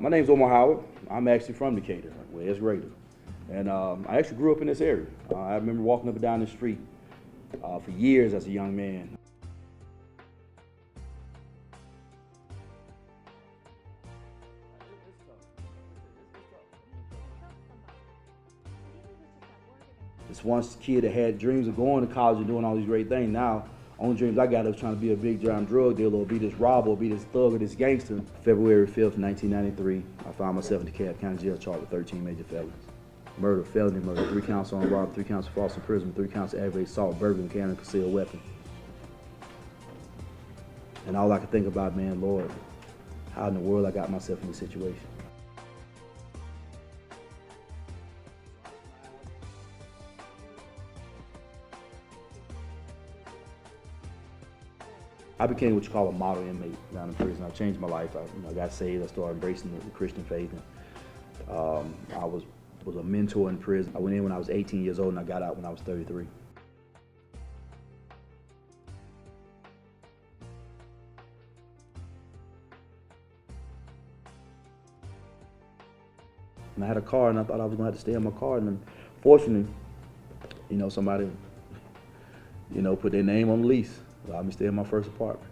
My name's Omar Howard. I'm actually from Decatur, West Raider. And I actually grew up in this area. I remember walking up and down the street for years as a young man. This once kid that had dreams of going to college and doing all these great things. Now, only dreams I got was trying to be a big time drug dealer or be this robber or be this thug or this gangster. February 5th, 1993, I found myself in DeKalb County Jail charged with 13 major felonies. Murder, felony murder, 3 counts on robbery, 3 counts of false imprisonment, 3 counts of aggravated assault, burglary, and carrying a concealed weapon. And all I could think about, man, Lord, how in the world I got myself in this situation. I became what you call a model inmate down in prison. I changed my life. I got saved. I started embracing the Christian faith. And, I was a mentor in prison. I went in when I was 18 years old and I got out when I was 33. And I had a car and I thought I was gonna have to stay in my car. And then, fortunately, somebody, put their name on the lease. Allowed me to stay in my first apartment.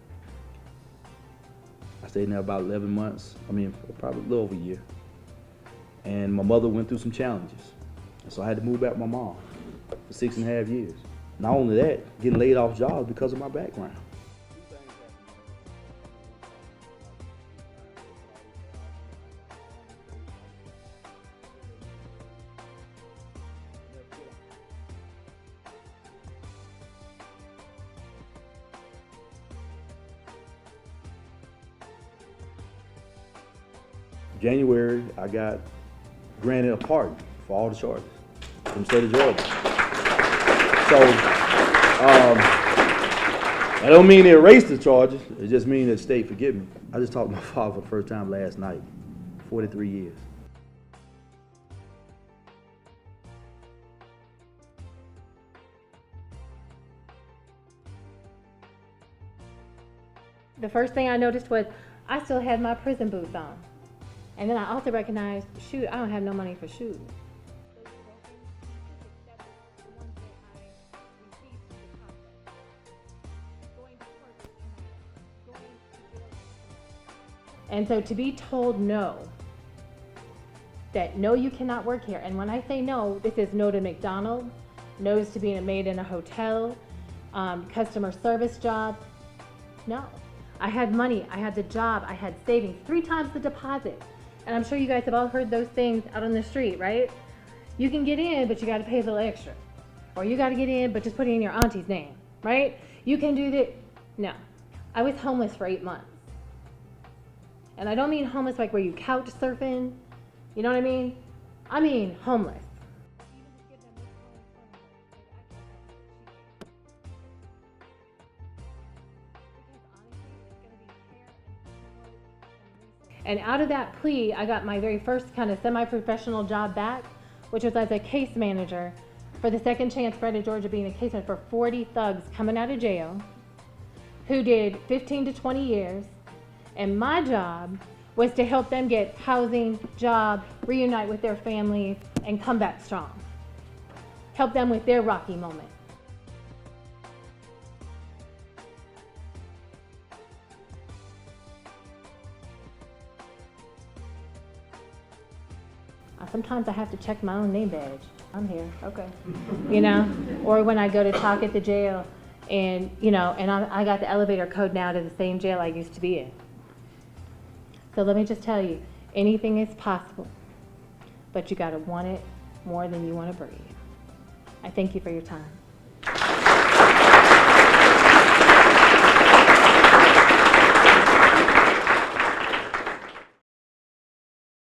I stayed in there about 11 months. Probably a little over a year. And my mother went through some challenges. And so I had to move back with my mom for 6.5 years. Not only that, getting laid off jobs because of my background. January, I got granted a pardon for all the charges from the state of Georgia. So, I don't mean to erase the charges, it just means that the state forgive me. I just talked to my father for the first time last night, 43 years. The first thing I noticed was I still had my prison boots on. And then I also recognized, shoot, I don't have no money for shoes. And so to be told no, that no, you cannot work here. And when I say no, this is no to McDonald's, no's to being a maid in a hotel, customer service job. No. I had money, I had the job, I had savings, 3 times the deposit. And I'm sure you guys have all heard those things out on the street, right? You can get in, but you gotta pay a little extra. Or you gotta get in, but just put in your auntie's name, right? You can do that. No. I was homeless for 8 months. And I don't mean homeless like where you couch surfing, you know what I mean? I mean homeless. And out of that plea, I got my very first kind of semi-professional job back, which was as a case manager for the Second Chance Bread of Georgia, being a case manager for 40 thugs coming out of jail who did 15 to 20 years. And my job was to help them get housing, job, reunite with their families, and come back strong. Help them with their rocky moment. Sometimes I have to check my own name badge. I'm here, okay. Or when I go to talk at the jail and, and I got the elevator code now to the same jail I used to be in. So let me just tell you, anything is possible, but you gotta want it more than you wanna breathe. I thank you for your time.